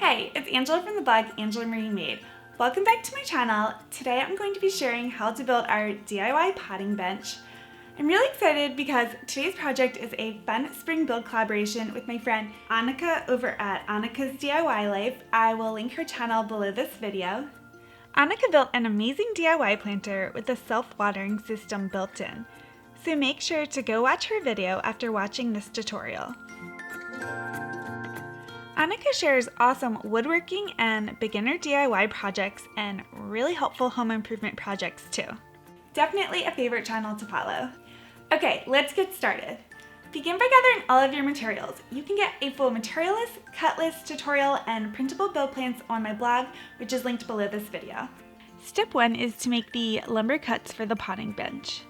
Hey, it's Angela from the blog Angela Marie Made. Welcome back to my channel. Today I'm going to be sharing how to build our DIY potting bench. I'm really excited because today's project is a fun spring build collaboration with my friend Anika over at Anika's DIY Life. I will link her channel below this video. Anika built an amazing DIY planter with a self-watering system built in. So make sure to go watch her video after watching this tutorial. Anika shares awesome woodworking and beginner DIY projects and really helpful home improvement projects too. Definitely a favorite channel to follow. Okay, let's get started. Begin by gathering all of your materials. You can get a full material list, cut list, tutorial, and printable build plans on my blog, which is linked below this video. Step 1 is to make the lumber cuts for the potting bench.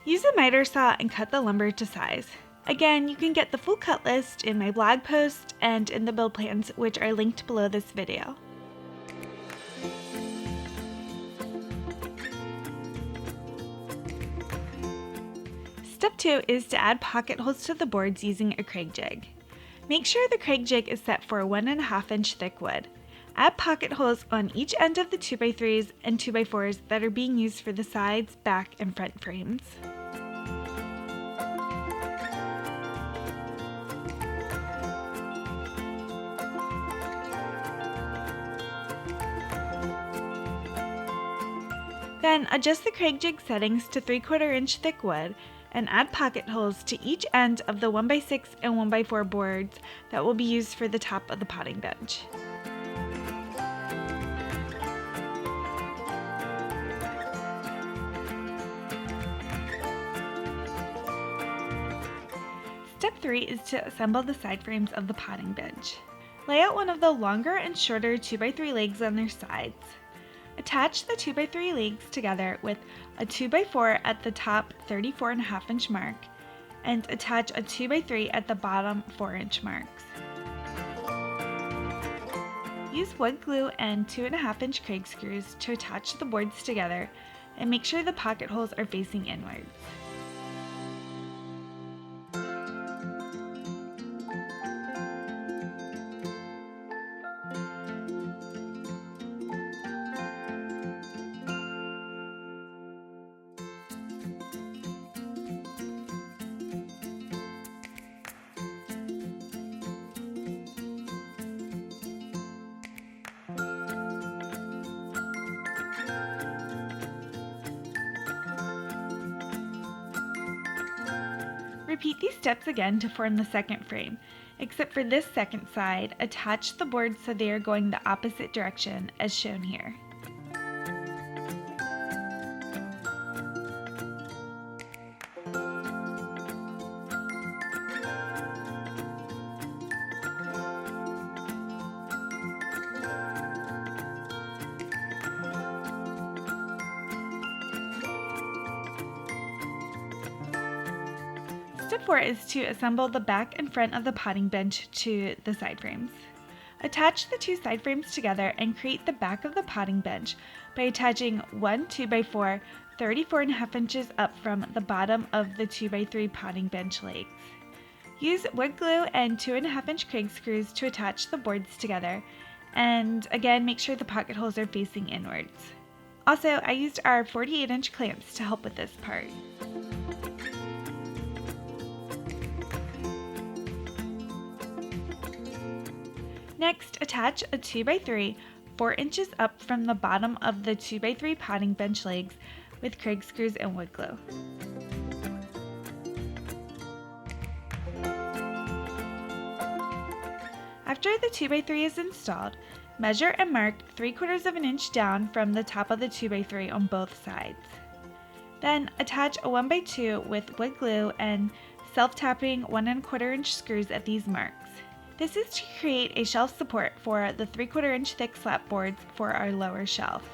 Use a miter saw and cut the lumber to size. Again, you can get the full cut list in my blog post and in the build plans, which are linked below this video. Step 2 is to add pocket holes to the boards using a Kreg jig. Make sure the Kreg jig is set for 1.5 inch thick wood. Add pocket holes on each end of the 2x3s and 2x4s that are being used for the sides, back, and front frames. Then adjust the Kreg jig settings to 3/4 inch thick wood and add pocket holes to each end of the 1x6 and 1x4 boards that will be used for the top of the potting bench. Step 3 is to assemble the side frames of the potting bench. Lay out one of the longer and shorter 2x3 legs on their sides. Attach the 2x3 legs together with a 2x4 at the top 34.5 inch mark and attach a 2x3 at the bottom 4 inch marks. Use wood glue and 2.5 inch Kreg screws to attach the boards together and make sure the pocket holes are facing inwards. Repeat these steps again to form the second frame, except for this second side, attach the boards so they are going the opposite direction as shown here. Step 4 is to assemble the back and front of the potting bench to the side frames. Attach the two side frames together and create the back of the potting bench by attaching one 2x4 34.5 inches up from the bottom of the 2x3 potting bench legs. Use wood glue and 2.5 inch Kreg screws to attach the boards together, and again make sure the pocket holes are facing inwards. Also, I used our 48 inch clamps to help with this part. Next, attach a 2x3 4 inches up from the bottom of the 2x3 potting bench legs with Kreg screws and wood glue. After the 2x3 is installed, measure and mark 3/4 inch down from the top of the 2x3 on both sides. Then attach a 1x2 with wood glue and self-tapping 1¼ inch screws at these marks. This is to create a shelf support for the 3/4 inch thick slat boards for our lower shelf.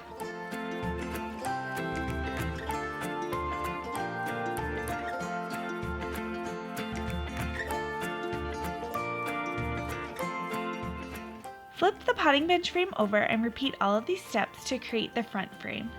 Flip the potting bench frame over and repeat all of these steps to create the front frame.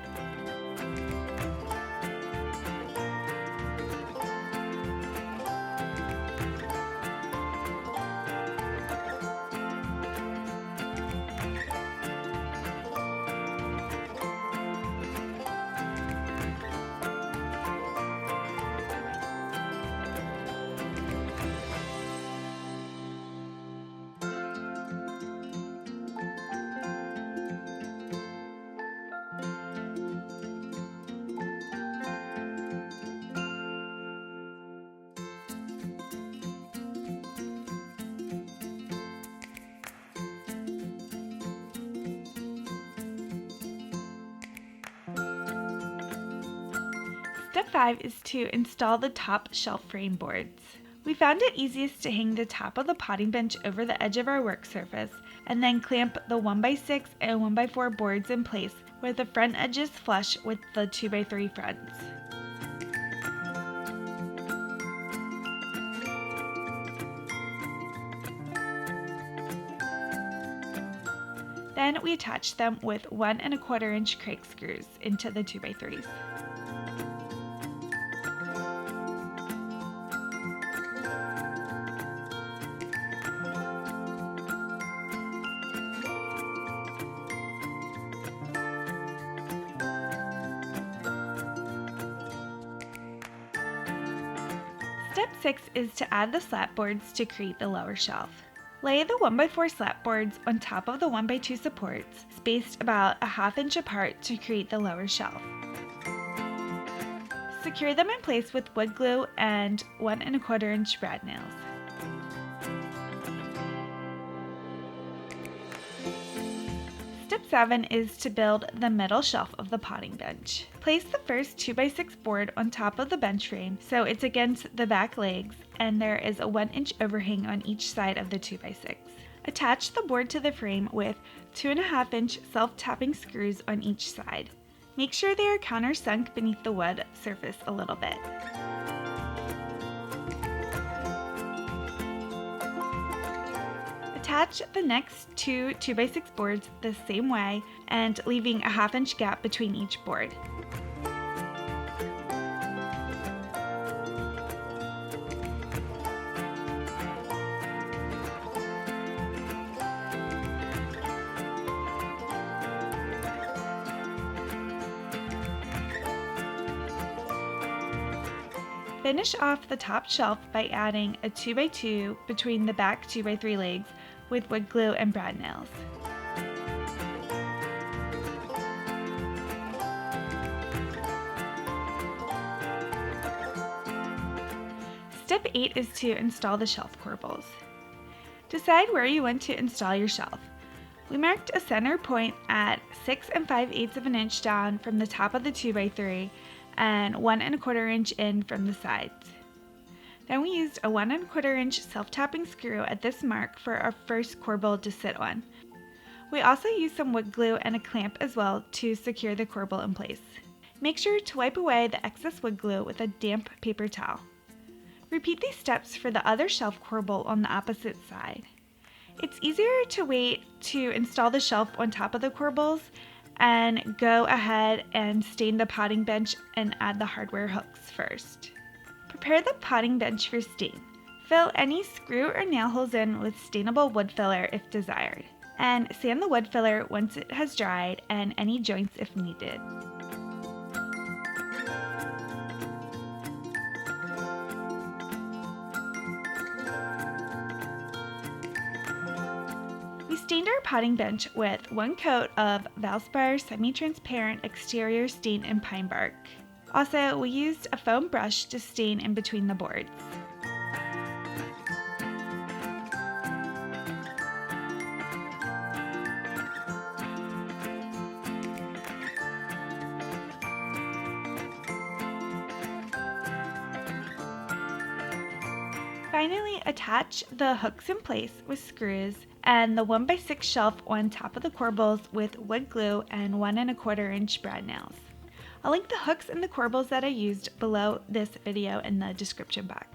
Step 5 is to install the top shelf frame boards. We found it easiest to hang the top of the potting bench over the edge of our work surface and then clamp the 1x6 and 1x4 boards in place with the front edges flush with the 2x3 fronts. Then we attach them with 1 1/4 inch crate screws into the 2x3s. Step 6 is to add the slat boards to create the lower shelf. Lay the 1x4 slat boards on top of the 1x2 supports, spaced about 1/2 inch apart to create the lower shelf. Secure them in place with wood glue and 1 1/4 inch brad nails. Step 7 is to build the middle shelf of the potting bench. Place the first 2x6 board on top of the bench frame so it's against the back legs and there is a 1 inch overhang on each side of the 2x6. Attach the board to the frame with 2.5 inch self-tapping screws on each side. Make sure they are countersunk beneath the wood surface a little bit. Attach the next two 2x6 boards the same way and leaving a 1/2 inch gap between each board. Finish off the top shelf by adding a 2x2 between the back 2x3 legs with wood glue and brad nails. Step 8 is to install the shelf corbels. Decide where you want to install your shelf. We marked a center point at 6 5/8 of an inch down from the top of the 2x3 and 1 1/4 inch in from the sides. Then we used a 1 1/4 inch self-tapping screw at this mark for our first corbel to sit on. We also used some wood glue and a clamp as well to secure the corbel in place. Make sure to wipe away the excess wood glue with a damp paper towel. Repeat these steps for the other shelf corbel on the opposite side. It's easier to wait to install the shelf on top of the corbels and go ahead and stain the potting bench and add the hardware hooks first. Prepare the potting bench for stain. Fill any screw or nail holes in with stainable wood filler if desired, and sand the wood filler once it has dried and any joints if needed. We stained our potting bench with 1 coat of Valspar semi-transparent exterior stain and pine bark. Also, we used a foam brush to stain in between the boards. Finally, attach the hooks in place with screws and the 1x6 shelf on top of the corbels with wood glue and 1 1/4 inch brad nails. I'll link the hooks and the corbels that I used below this video in the description box.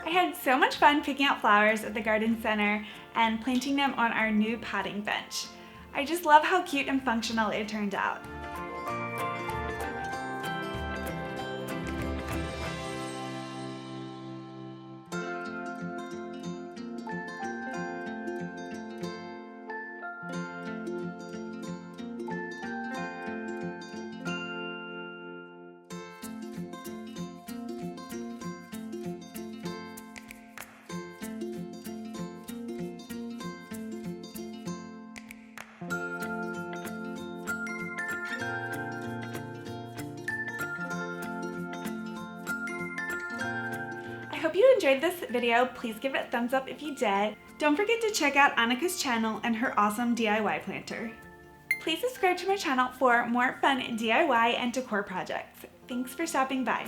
I had so much fun picking out flowers at the garden center and planting them on our new potting bench. I just love how cute and functional it turned out. hope you enjoyed this video. Please give it a thumbs up if you did. Don't forget to check out Anika's channel and her awesome DIY planter. Please subscribe to my channel for more fun DIY and decor projects. Thanks for stopping by.